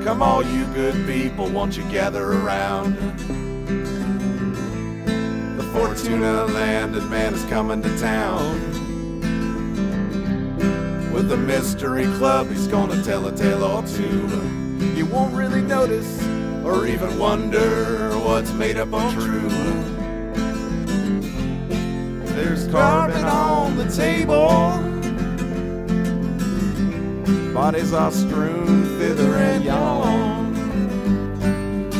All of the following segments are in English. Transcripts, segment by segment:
Come all you good people, won't you gather around? The Fortuna Landing Man is coming to town. With the mystery club, he's gonna tell a tale or two. You won't really notice or even wonder what's made up or true. There's carving on the table, bodies are strewn thither and yon.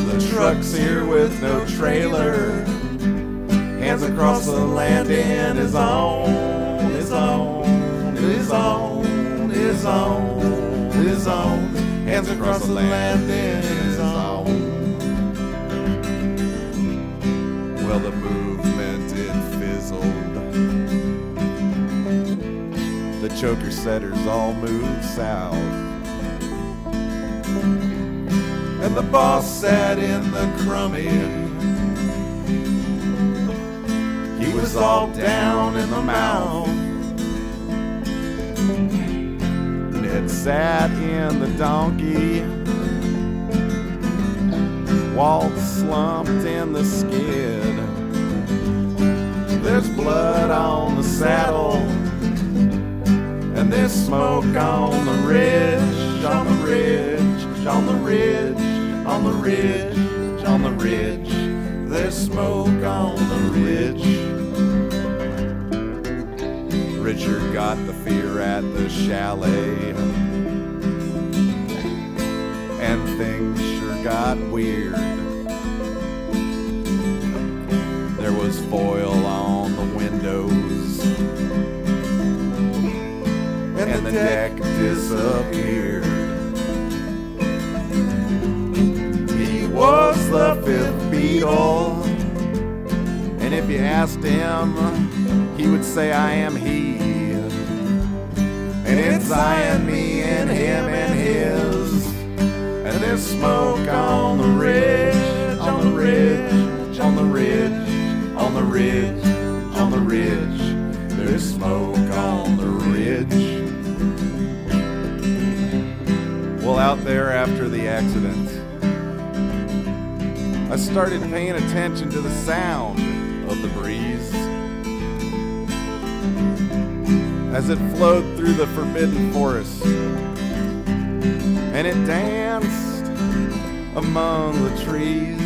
The truck's here with no trailer, hands across the landing is on, is on, is on, is on, is on. Hands across the landing is on. Well, the movement, it fizzled. The choker setters all moved south, and the boss sat in the crummy. He was all down in the mouth. Ned sat in the donkey, Walt slumped in the skid. There's blood on the saddle, and there's smoke on the ridge, on the ridge, on the ridge, on the ridge, on the ridge. There's smoke on the ridge. Richard got the fear at the chalet, and things sure got weird. There was foil on the windows, and the deck disappeared. He was the fifth Beatle, and if you asked him, he would say, I am he. And it's I and me and him and his. And there's smoke on the ridge, on the ridge, on the ridge, on the ridge, on the ridge. There's smoke on the ridge. Well, out there after the accident, I started paying attention to the sound of the breeze as it flowed through the forbidden forest, and it danced among the trees.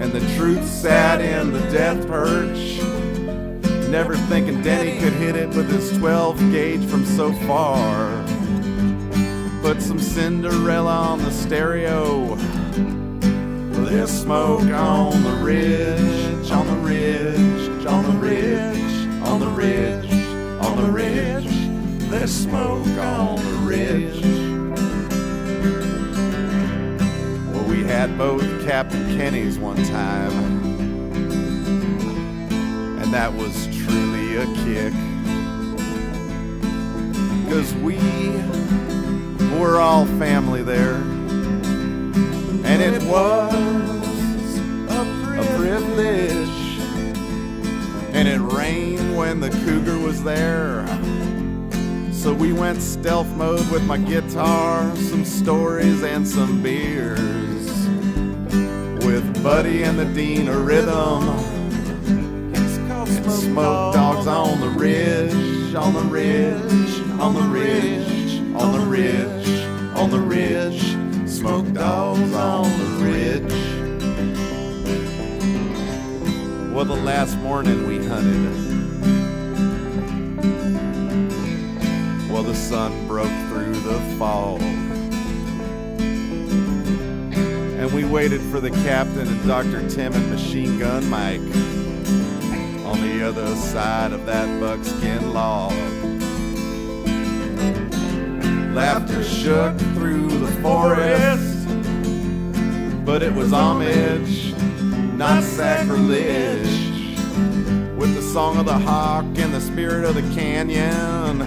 And the truth sat in the death perch, never thinking Denis could hit it with his 12 gauge from so far. Put some Cinderella on the stereo. There's smoke on the ridge, on the ridge, on the ridge, on the ridge, on the ridge. There's smoke on the ridge. Well, we had both Captain Kenny's one time, and that was truly a kick, 'cause we were all family there, and it was a privilege. And it rained when the Cougar was there, so we went stealth mode with my guitar, some stories and some beers, with Buddy and the Dean a rhythm, and smoke dogs on the ridge, on the ridge, on the ridge, on the ridge, on the ridge, smoke dogs on the ridge. Well, the last morning we hunted, well, the sun broke through the fog, and we waited for the captain and Dr. Tim and Machine Gun Mike on the other side of that buckskin log. Laughter shook through the forest, but it was homage, not sacrilege, with the song of the hawk and the spirit of the canyon.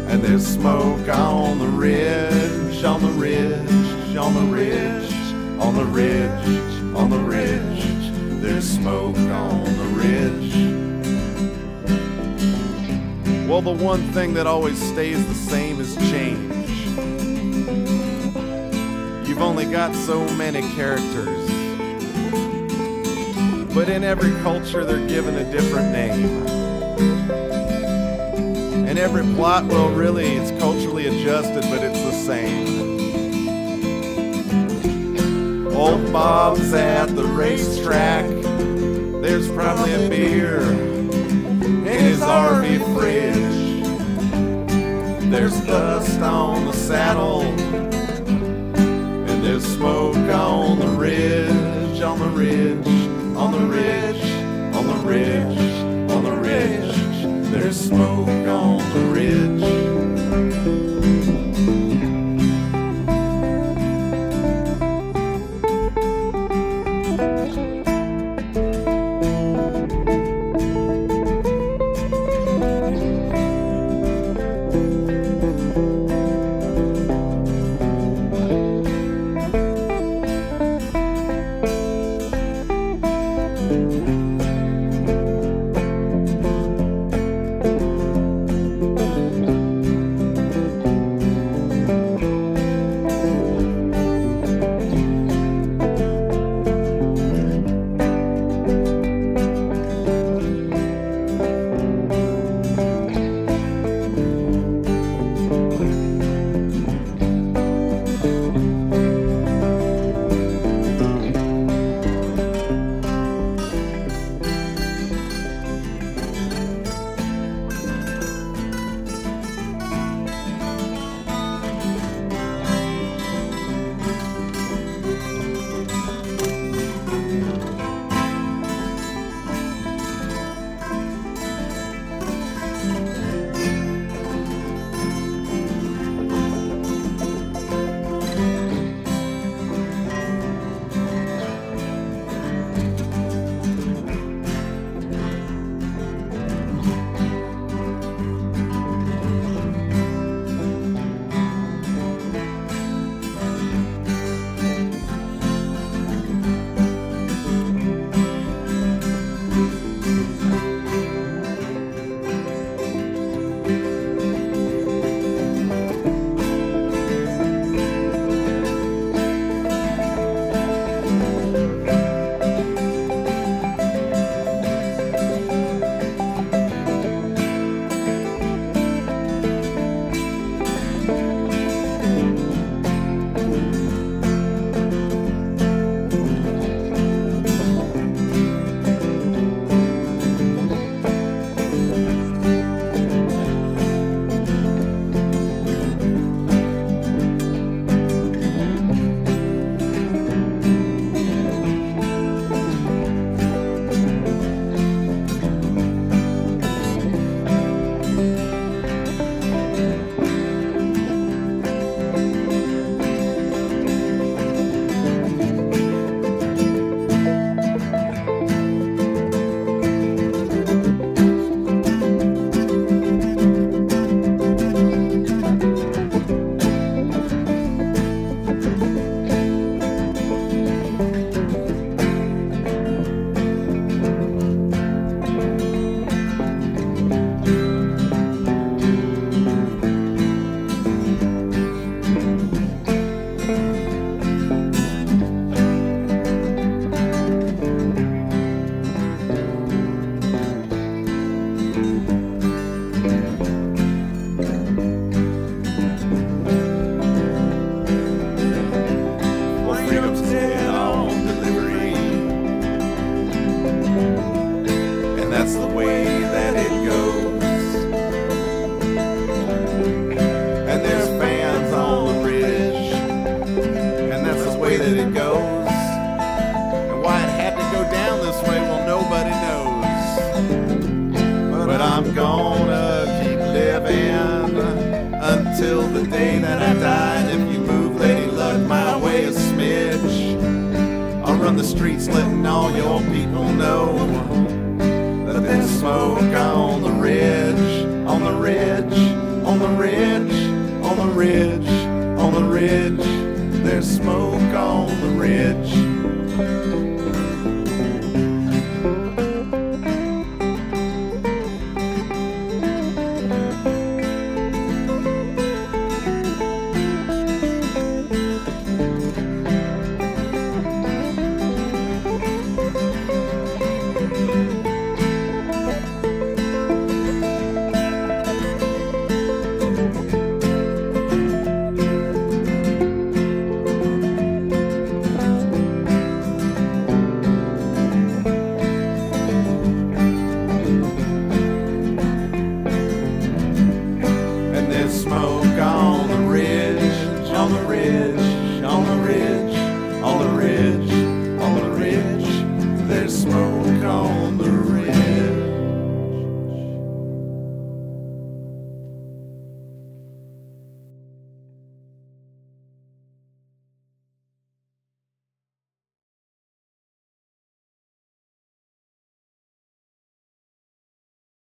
And there's smoke on the ridge, on the ridge, on the ridge, on the ridge, on the ridge. There's smoke on the ridge. Well, the one thing that always stays the same is change. you've only got so many characters. But in every culture, they're given a different name. And every plot, well, really, it's culturally adjusted, but it's the same. Old Bob's at the racetrack. There's probably a beer in his RV fridge. There's dust on the saddle, and there's smoke on the ridge, on the ridge, on the ridge, on the ridge, on the ridge. There's smoke on the ridge. Until the day that I die. And if you move, Lady Luck, my way a smidge, I'll run the streets letting all your people know that there's smoke on the ridge, on the ridge, on the ridge, on the ridge, on the ridge. There's smoke on the ridge. smoke.